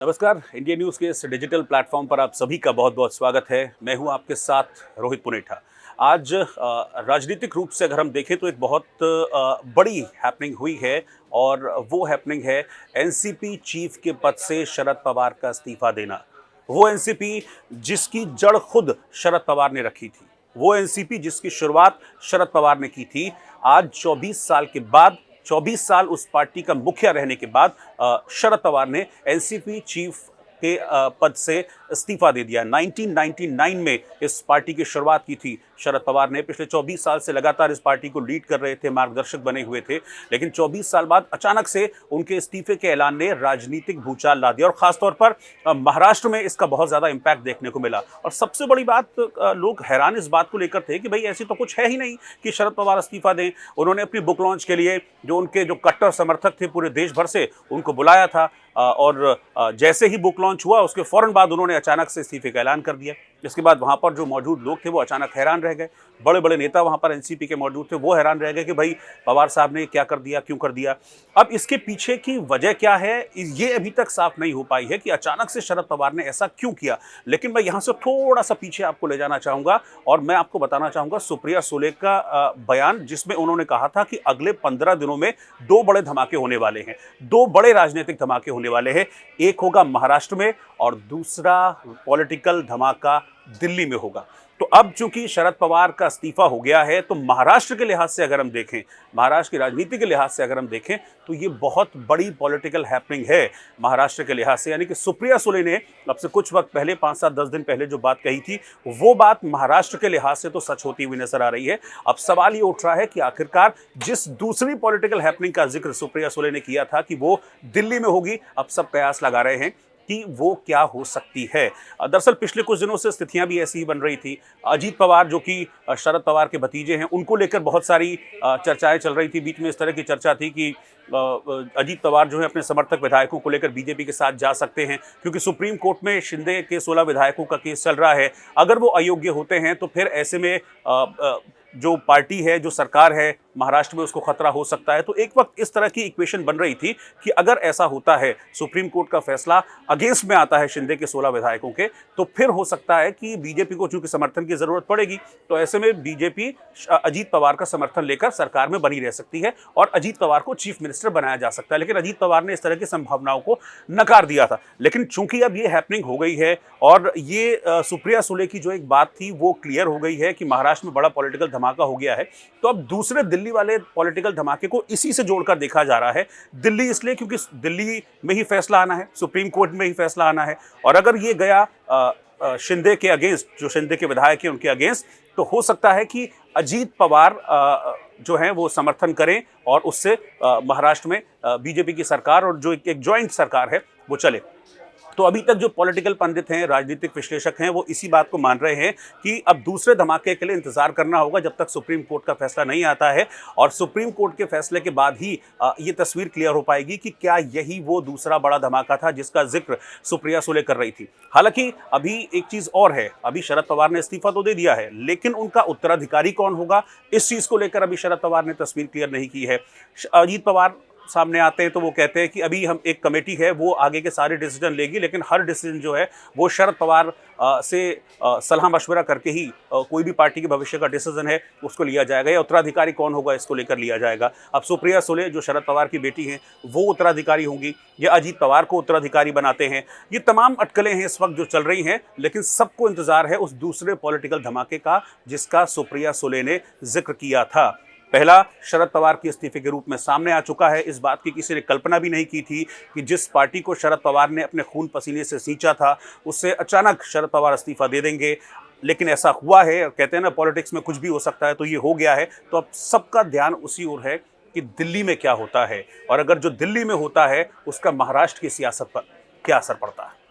नमस्कार। India news के इस डिजिटल प्लेटफॉर्म पर आप सभी का बहुत बहुत स्वागत है। मैं हूं आपके साथ रोहित पुनेठा। आज राजनीतिक रूप से अगर हम देखें तो एक बहुत बड़ी हैपनिंग हुई है और वो हैपनिंग है एनसीपी चीफ के पद से शरद पवार का इस्तीफा देना। वो एनसीपी जिसकी जड़ खुद शरद पवार ने रखी थी, वो एनसीपी जिसकी शुरुआत शरद पवार ने की थी, आज 24 साल के बाद, 24 साल उस पार्टी का मुखिया रहने के बाद शरद पवार ने एनसीपी चीफ के पद से इस्तीफा दे दिया। 1999 में इस पार्टी की शुरुआत की थी शरद पवार ने। पिछले 24 साल से लगातार इस पार्टी को लीड कर रहे थे, मार्गदर्शक बने हुए थे, लेकिन 24 साल बाद अचानक से उनके इस्तीफे के ऐलान ने राजनीतिक भूचाल ला दिया और खासतौर पर महाराष्ट्र में इसका बहुत ज़्यादा इम्पैक्ट देखने को मिला। और सबसे बड़ी बात, लोग हैरान इस बात को लेकर थे कि भाई ऐसी तो कुछ है ही नहीं कि शरद पवार इस्तीफा दें। उन्होंने अपनी बुक लॉन्च के लिए जो उनके कट्टर समर्थक थे पूरे देश भर से, उनको बुलाया था और जैसे ही बुक लॉन्च हुआ उसके फौरन बाद उन्होंने अचानक से इस्तीफे का ऐलान कर दिया। इसके बाद वहाँ पर जो मौजूद लोग थे वो अचानक हैरान रह गए। बड़े बड़े नेता वहाँ पर एनसीपी के मौजूद थे, वो हैरान रह गए कि भाई पवार साहब ने क्या कर दिया, क्यों कर दिया। अब इसके पीछे की वजह क्या है ये अभी तक साफ नहीं हो पाई है कि अचानक से शरद पवार ने ऐसा क्यों किया। लेकिन मैं यहाँ से थोड़ा सा पीछे आपको ले जाना चाहूँगा और मैं आपको बताना चाहूँगा सुप्रिया सुले का बयान, जिसमें उन्होंने कहा था कि अगले 15 दिनों में 2 बड़े धमाके होने वाले हैं, 2 बड़े राजनीतिक धमाके होने वाले हैं। एक होगा महाराष्ट्र में और दूसरा पॉलिटिकल धमाका दिल्ली में होगा। तो अब चूंकि शरद पवार का इस्तीफा हो गया है तो महाराष्ट्र के लिहाज से अगर हम देखें, महाराष्ट्र की राजनीति के लिहाज से अगर हम देखें तो ये बहुत बड़ी पॉलिटिकल हैपनिंग है महाराष्ट्र के लिहाज से। यानी कि सुप्रिया सुले ने अब से कुछ वक्त पहले, 5-7-10 दिन पहले जो बात कही थी, वो बात महाराष्ट्र के लिहाज से तो सच होती हुई नजर आ रही है। अब सवाल ये उठ रहा है कि आखिरकार जिस दूसरी पॉलिटिकल हैपनिंग का जिक्र सुप्रिया सुले ने किया था कि वो दिल्ली में होगी, अब सब कयास लगा रहे हैं कि वो क्या हो सकती है। दरअसल पिछले कुछ दिनों से स्थितियां भी ऐसी ही बन रही थी। अजीत पवार जो कि शरद पवार के भतीजे हैं, उनको लेकर बहुत सारी चर्चाएं चल रही थी। बीच में इस तरह की चर्चा थी कि अजीत पवार जो है अपने समर्थक विधायकों को लेकर बीजेपी के साथ जा सकते हैं, क्योंकि सुप्रीम कोर्ट में शिंदे के 16 विधायकों का केस चल रहा है। अगर वो अयोग्य होते हैं तो फिर ऐसे में जो पार्टी है, जो सरकार है महाराष्ट्र में, उसको खतरा हो सकता है। तो एक वक्त इस तरह की इक्वेशन बन रही थी कि अगर ऐसा होता है, सुप्रीम कोर्ट का फैसला अगेंस्ट में आता है शिंदे के 16 विधायकों के, तो फिर हो सकता है कि बीजेपी को चूंकि समर्थन की जरूरत पड़ेगी, तो ऐसे में बीजेपी अजीत पवार का समर्थन लेकर सरकार में बनी रह सकती है और अजीत पवार को चीफ मिनिस्टर बनाया जा सकता है। लेकिन अजीत पवार ने इस तरह की संभावनाओं को नकार दिया था। लेकिन चूंकि अब ये हैपनिंग हो गई है और ये सुप्रिया सुले की जो एक बात थी वो क्लियर हो गई है कि महाराष्ट्र में बड़ा पॉलिटिकल धमाका हो गया है, तो अब दूसरे दिल्ली वाले पॉलिटिकल धमाके को इसी से जोड़कर देखा जा रहा है। दिल्ली इसलिए क्योंकि दिल्ली में ही फैसला आना है, सुप्रीम कोर्ट में ही फैसला आना है, और अगर ये गया शिंदे के अगेंस्ट, जो शिंदे के विधायक हैं उनके अगेंस्ट, तो हो सकता है कि अजीत पवार जो है वो समर्थन करें और उससे महाराष्ट्र में बीजेपी की सरकार और जो एक जॉइंट सरकार है वो चले। तो अभी तक जो पॉलिटिकल पंडित हैं, राजनीतिक विश्लेषक हैं, वो इसी बात को मान रहे हैं कि अब दूसरे धमाके के लिए इंतजार करना होगा जब तक सुप्रीम कोर्ट का फैसला नहीं आता है, और सुप्रीम कोर्ट के फैसले के बाद ही ये तस्वीर क्लियर हो पाएगी कि क्या यही वो दूसरा बड़ा धमाका था जिसका जिक्र सुप्रिया सुले कर रही थी। हालांकि अभी एक चीज और है, अभी शरद पवार ने इस्तीफा तो दे दिया है, लेकिन उनका उत्तराधिकारी कौन होगा, इस चीज को लेकर अभी शरद पवार ने तस्वीर क्लियर नहीं की है। अजीत पवार सामने आते हैं तो वो कहते हैं कि अभी हम एक कमेटी है वो आगे के सारे डिसीजन लेगी, लेकिन हर डिसीजन जो है वो शरद पवार से सलाह मशवरा करके ही कोई भी पार्टी के भविष्य का डिसीजन है उसको लिया जाएगा, या उत्तराधिकारी कौन होगा इसको लेकर लिया जाएगा। अब सुप्रिया सुले जो शरद पवार की बेटी हैं वो उत्तराधिकारी होंगी या अजीत पवार को उत्तराधिकारी बनाते हैं, ये तमाम अटकलें हैं इस वक्त जो चल रही हैं। लेकिन सबको इंतजार है उस दूसरे पॉलिटिकल धमाके का जिसका सुप्रिया सुले ने जिक्र किया था। पहला शरद पवार के इस्तीफे के रूप में सामने आ चुका है। इस बात की किसी ने कल्पना भी नहीं की थी कि जिस पार्टी को शरद पवार ने अपने खून पसीने से सींचा था उससे अचानक शरद पवार इस्तीफा दे देंगे, लेकिन ऐसा हुआ है। कहते हैं ना, पॉलिटिक्स में कुछ भी हो सकता है, तो ये हो गया है। तो अब सबका ध्यान उसी ओर है कि दिल्ली में क्या होता है, और अगर जो दिल्ली में होता है उसका महाराष्ट्र की सियासत पर क्या असर पड़ता है।